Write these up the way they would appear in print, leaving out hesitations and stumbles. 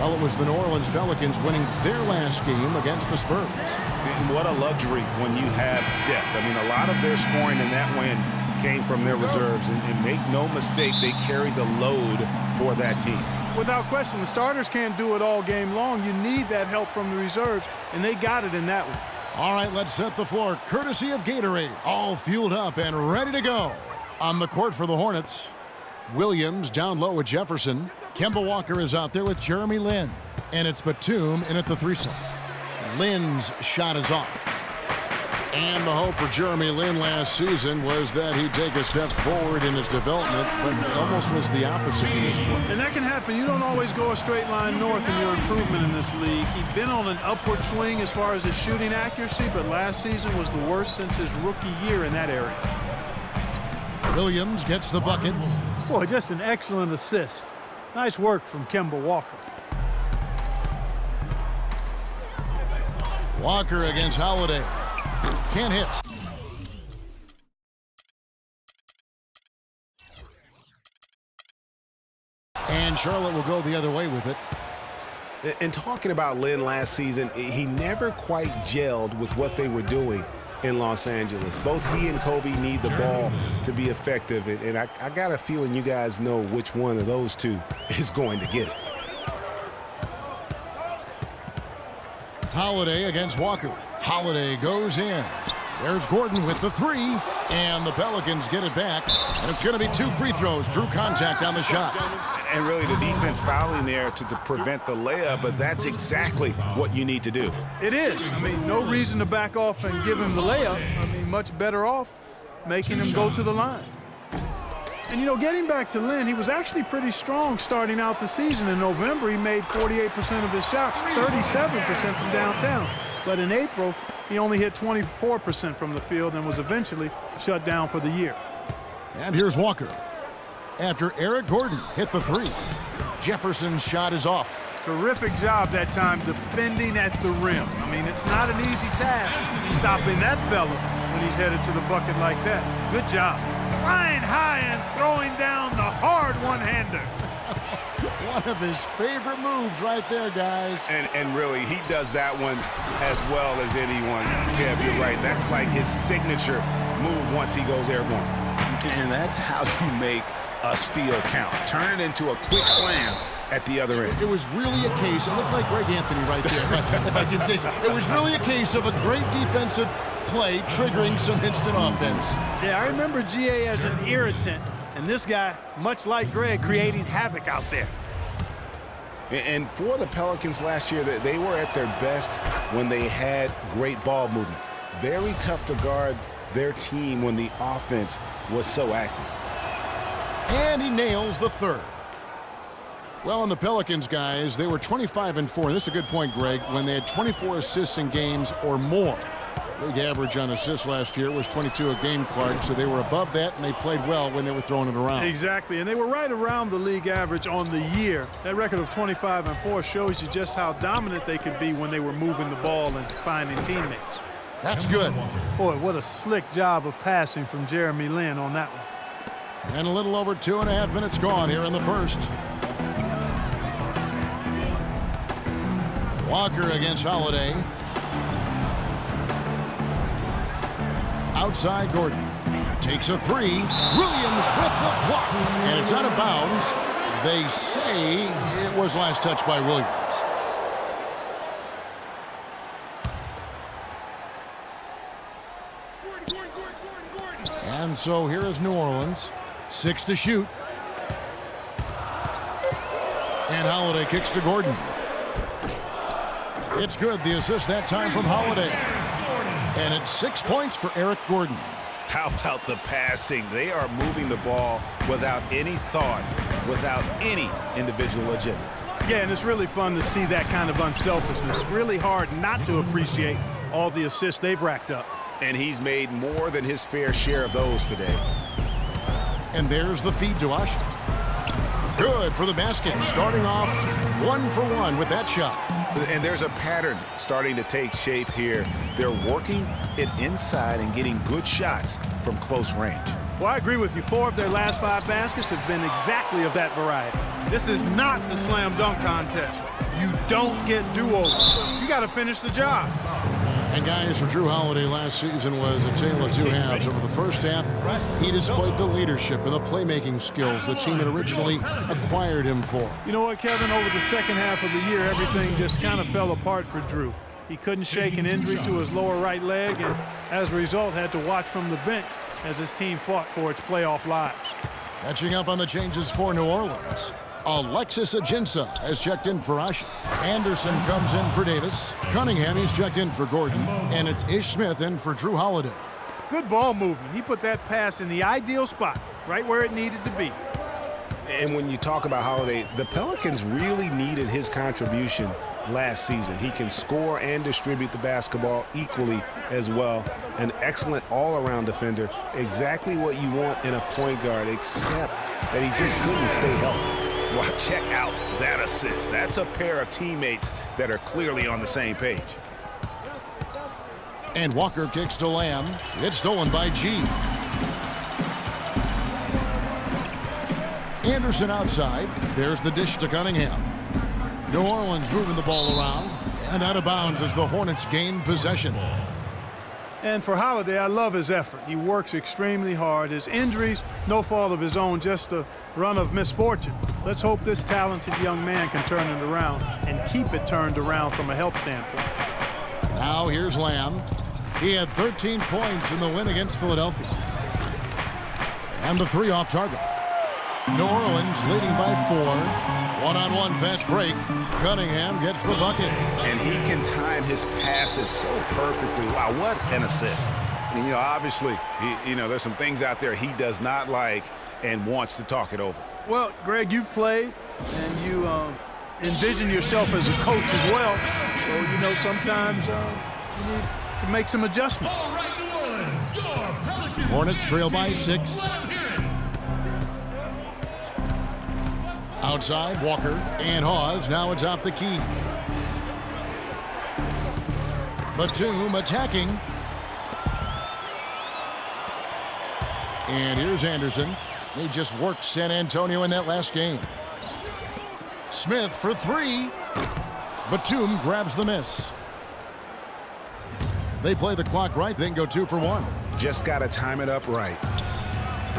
Well, it was the New Orleans Pelicans winning their last game against the Spurs. And what a luxury when you have depth. I mean, a lot of their scoring in that win came from their reserves. And make no mistake, they carried the load for that team. Without question, the starters can't do it all game long. You need that help from the reserves, and they got it in that one. All right, let's set the floor. Courtesy of Gatorade, all fueled up and ready to go. On the court for the Hornets, Williams down low with Jefferson. Kemba Walker is out there with Jeremy Lin. And it's Batum in at the threesome. Lin's shot is off. And the hope for Jeremy Lin last season was that he'd take a step forward in his development, but it almost was the opposite in his play. And that can happen. You don't always go a straight line north in your improvement in this league. He'd been on an upward swing as far as his shooting accuracy, but last season was the worst since his rookie year in that area. Williams gets the bucket. Boy, just an excellent assist. Nice work from Kemba Walker. Walker against Holiday. Can't hit. And Charlotte will go the other way with it. And talking about Lin last season, he never quite gelled with what they were doing in Los Angeles. Both he and Kobe need the ball to be effective. And I got a feeling you guys know which one of those two is going to get it. Holiday against Walker. Holiday goes in. There's Gordon with the three. And the Pelicans get it back. And it's going to be 2 free throws. Drew contact on the shot. And really the defense fouling there to prevent the layup, but that's exactly what you need to do. It is. I mean, no reason to back off and give him the layup. I mean, much better off making him go to the line. And, you know, getting back to Lin, he was actually pretty strong starting out the season. In November, he made 48% of his shots, 37% from downtown. But in April, he only hit 24% from the field and was eventually shut down for the year. And here's Walker. After Eric Gordon hit the three. Jefferson's shot is off. Terrific job that time defending at the rim. I mean, it's not an easy task stopping that fella when he's headed to the bucket like that. Good job. Flying high and throwing down the hard one-hander. One of his favorite moves right there, guys. And really, he does that one as well as anyone. Kev, you're right. That's like his signature move once he goes airborne. And that's how you make a steal count. Turn it into a quick slam at the other end. It was really a case, it looked like Greg Anthony right there, if I can say so. It was really a case of a great defensive play triggering some instant offense. Yeah, I remember GA as an irritant, and this guy, much like Greg, creating havoc out there. And for the Pelicans last year, they were at their best when they had great ball movement. Very tough to guard their team when the offense was so active. And he nails the third. Well, on the Pelicans, guys, they were 25-4. This is a good point, Greg, when they had 24 assists in games or more. League average on assists last year was 22 a game, Clark, so they were above that, and they played well when they were throwing it around. Exactly, and they were right around the league average on the year. That record of 25-4 shows you just how dominant they could be when they were moving the ball and finding teammates. That's good. Boy, what a slick job of passing from Jeremy Lin on that one. And a little over 2.5 minutes gone here in the first. Walker against Holiday. Outside Gordon. Takes a three. Williams with the block. And it's out of bounds. They say it was last touched by Williams. And so here is New Orleans. 6 to shoot. And Holiday kicks to Gordon. It's good. The assist that time from Holiday. And it's 6 points for Eric Gordon. How about the passing? They are moving the ball without any thought, without any individual agendas. Yeah, and it's really fun to see that kind of unselfishness. Really hard not to appreciate all the assists they've racked up. And he's made more than his fair share of those today. And there's the feed to Usher. Good for the basket. Starting off 1 for 1 with that shot. And there's a pattern starting to take shape here. They're working it inside and getting good shots from close range. Well, I agree with you. 4 of their last 5 baskets have been exactly of that variety. This is not the slam dunk contest. You don't get do-overs. You got to finish the job. And guys, for Drew Holiday last season was a tale of two halves. Over the first half, he displayed the leadership and the playmaking skills the team had originally acquired him for. You know what, Kevin? Over the second half of the year, everything just kind of fell apart for Drew. He couldn't shake an injury to his lower right leg, and as a result, had to watch from the bench as his team fought for its playoff lives. Catching up on the changes for New Orleans. Alexis Ajinça has checked in for Asha. Anderson comes in for Davis. Cunningham is checked in for Gordon. And it's Ish Smith in for Drew Holiday. Good ball movement. He put that pass in the ideal spot, right where it needed to be. And when you talk about Holiday, the Pelicans really needed his contribution last season. He can score and distribute the basketball equally as well. An excellent all-around defender. Exactly what you want in a point guard, except that he just couldn't stay healthy. Well, check out that assist. That's a pair of teammates that are clearly on the same page. And Walker kicks to Lamb. It's stolen by G. Anderson outside. There's the dish to Cunningham. New Orleans moving the ball around. And out of bounds as the Hornets gain possession. And for Holiday, I love his effort. He works extremely hard. His injuries, no fault of his own, just a run of misfortune. Let's hope this talented young man can turn it around and keep it turned around from a health standpoint. Now here's Lamb. He had 13 points in the win against Philadelphia. And the three off target. New Orleans leading by 4. One-on-one fast break. Cunningham gets the bucket. And he can time his passes so perfectly. Wow, what an assist. And, you know, obviously, there's some things out there he does not like and wants to talk it over. Well, Greg, you've played, and you envision yourself as a coach as well. So, sometimes you need to make some adjustments. All right, New Orleans, your Pelicans. Hornets trail by 6. Outside, Walker and Hawes now atop the key. Batum attacking. And here's Anderson. He just worked San Antonio in that last game. Smith for 3. Batum grabs the miss. They play the clock right, then go 2 for 1. Just got to time it up right.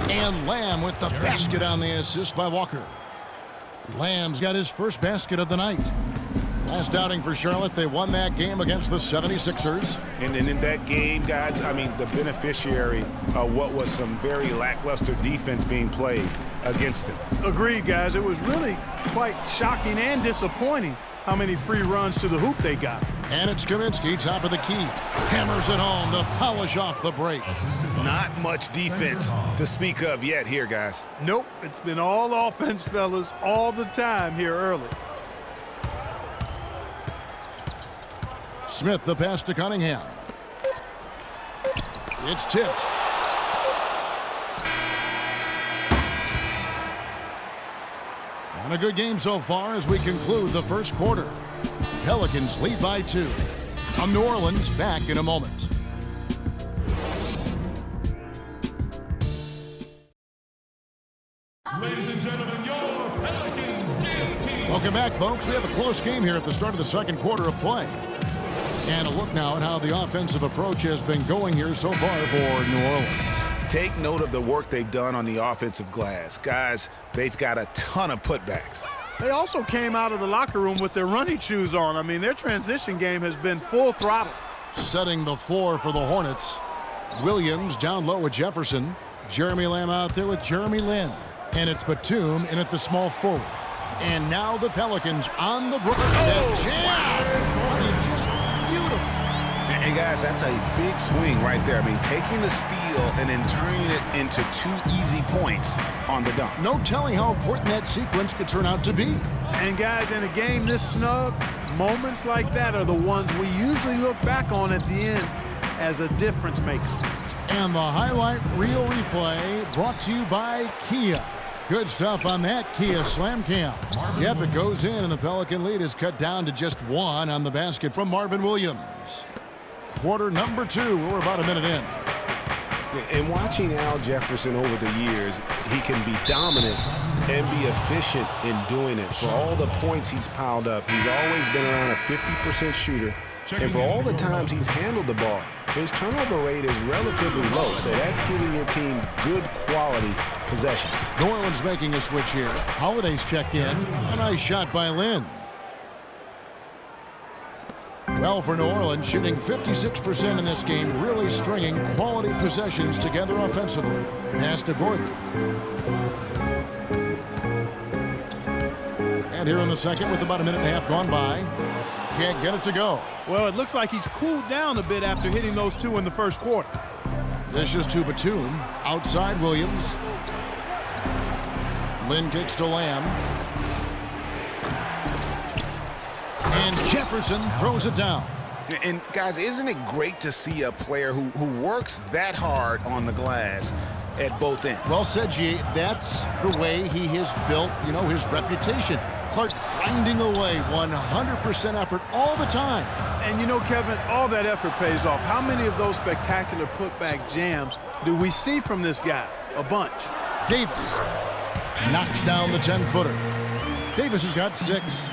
And Lamb with the basket on the assist by Walker. Lamb's got his first basket of the night. Last outing for Charlotte, they won that game against the 76ers. And in that game, guys, I mean, the beneficiary of what was some very lackluster defense being played against them. Agreed, guys. It was really quite shocking and disappointing how many free runs to the hoop they got. And it's Kaminsky, top of the key. Hammers it home to polish off the break. Not much defense to speak of yet here, guys. Nope, it's been all offense, fellas, all the time here early. Smith the pass to Cunningham. It's tipped. And a good game so far as we conclude the first quarter. Pelicans lead by 2. I'm New Orleans, back in a moment. Ladies and gentlemen, your Pelicans dance team. Welcome back, folks. We have a close game here at the start of the second quarter of play. And a look now at how the offensive approach has been going here so far for New Orleans. Take note of the work they've done on the offensive glass. Guys, they've got a ton of putbacks. They also came out of the locker room with their running shoes on. I mean, their transition game has been full throttle. Setting the floor for the Hornets. Williams down low with Jefferson. Jeremy Lamb out there with Jeremy Lin. And it's Batum in at the small forward. And now the Pelicans on the break. I mean, just beautiful. And guys, that's a big swing right there. I mean, taking the steal and then turning it into 2 easy points on the dunk. No telling how important that sequence could turn out to be. And guys, in a game this snug, moments like that are the ones we usually look back on at the end as a difference maker. And the highlight reel replay brought to you by Kia. Good stuff on that Kia Slam Cam. Yep, it goes in, and the Pelican lead is cut down to just 1 on the basket from Marvin Williams. Quarter number 2. We're about a minute in. And watching Al Jefferson over the years, he can be dominant and be efficient in doing it. For all the points he's piled up, he's always been around a 50% shooter. And for all the times he's handled the ball, his turnover rate is relatively low. So that's giving your team good quality possession. New Orleans making a switch here. Holiday's checked in. A nice shot by Lynn. Well, for New Orleans, shooting 56% in this game, really stringing quality possessions together offensively. Pass to Gordon. And here in the second, with about a minute and a half gone by, can't get it to go. Well, it looks like he's cooled down a bit after hitting those two in the first quarter. This is to Batum. Outside Williams. Lynn kicks to Lamb. And Jefferson throws it down. And, guys, isn't it great to see a player who works that hard on the glass at both ends? Well said, G. That's the way he has built, his reputation. Clark grinding away, 100% effort all the time. And, Kevin, all that effort pays off. How many of those spectacular putback jams do we see from this guy? A bunch. Davis knocks down the 10-footer. Davis has got 6.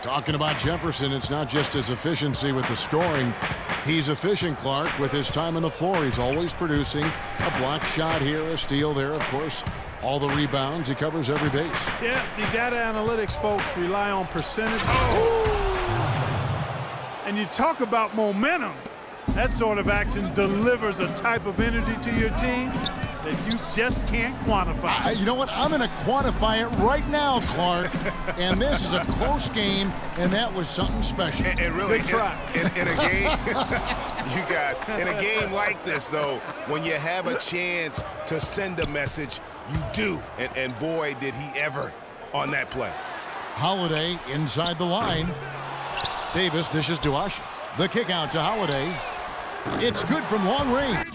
Talking about Jefferson, it's not just his efficiency with the scoring. He's efficient, Clark, with his time on the floor. He's always producing a block shot here, a steal there, of course. All the rebounds, he covers every base. Yeah, the data analytics folks rely on percentage. And you talk about momentum. That sort of action delivers a type of energy to your team that you just can't quantify. You know what? I'm going to quantify it right now, Clark. And this is a close game, and that was something special. And really, Good try. In a game, you guys, in a game like this, though, when you have a chance to send a message, you do. And boy, did he ever on that play. Holiday inside the line. Davis dishes to Usher. The kick out to Holiday. It's good from long range.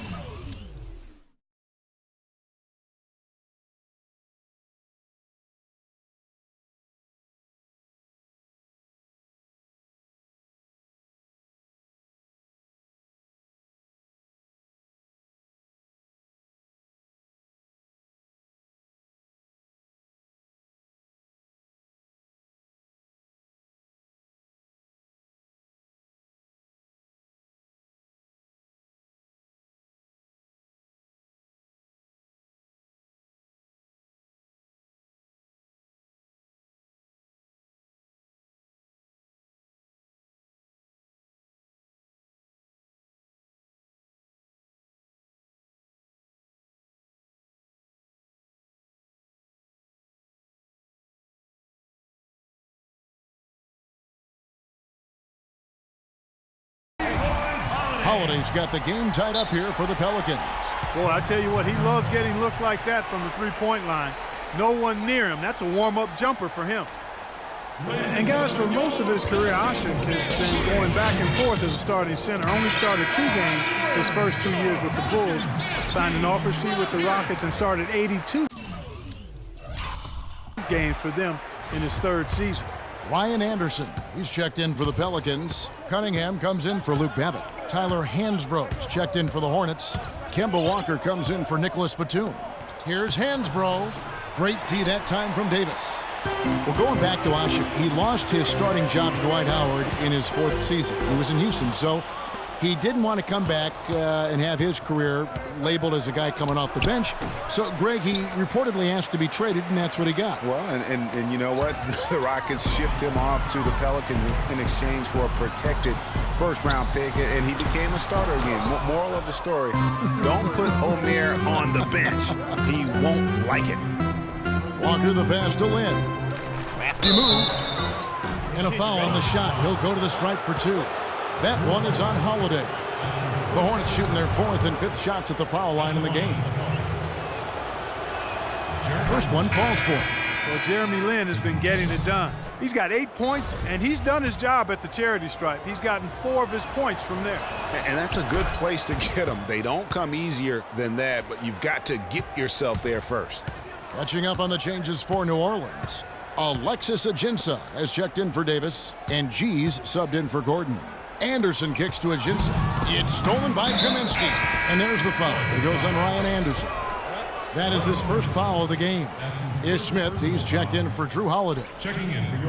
Holiday's got the game tied up here for the Pelicans. Boy, I tell you what, he loves getting looks like that from the three-point line. No one near him. That's a warm-up jumper for him. And guys, for most of his career, Ashik has been going back and forth as a starting center. Only started 2 games his first 2 years with the Bulls. Signed an offer sheet with the Rockets and started 82 games for them in his 3rd season. Ryan Anderson, he's checked in for the Pelicans. Cunningham comes in for Luke Babbitt. Tyler Hansbrough's checked in for the Hornets. Kemba Walker comes in for Nicholas Batum. Here's Hansbrough. Great D that time from Davis. Well, going back to Ashik, he lost his starting job to Dwight Howard in his 4th season. He was in Houston, so he didn't want to come back and have his career labeled as a guy coming off the bench. So, Greg, he reportedly asked to be traded, and that's what he got. Well, and you know what? The Rockets shipped him off to the Pelicans in exchange for a protected first-round pick, and he became a starter again. Moral of the story, don't put Omer on the bench. He won't like it. Walker the pass to Lynn. Crafty move. And a foul on the shot. He'll go to the stripe for 2. That one is on Holiday. The Hornets shooting their 4th and 5th shots at the foul line in the game. First one falls for him. Well, Jeremy Lin has been getting it done. He's got 8 points, and he's done his job at the charity stripe. He's gotten 4 of his points from there. And that's a good place to get them. They don't come easier than that, but you've got to get yourself there first. Catching up on the changes for New Orleans. Alexis Ajinça has checked in for Davis, and G's subbed in for Gordon. Anderson kicks to Ajinça. It's stolen by Kaminsky. And there's the foul. It goes on Ryan Anderson. That is his first foul of the game. Ish Smith, he's checked in for Drew Holiday. Checking in for your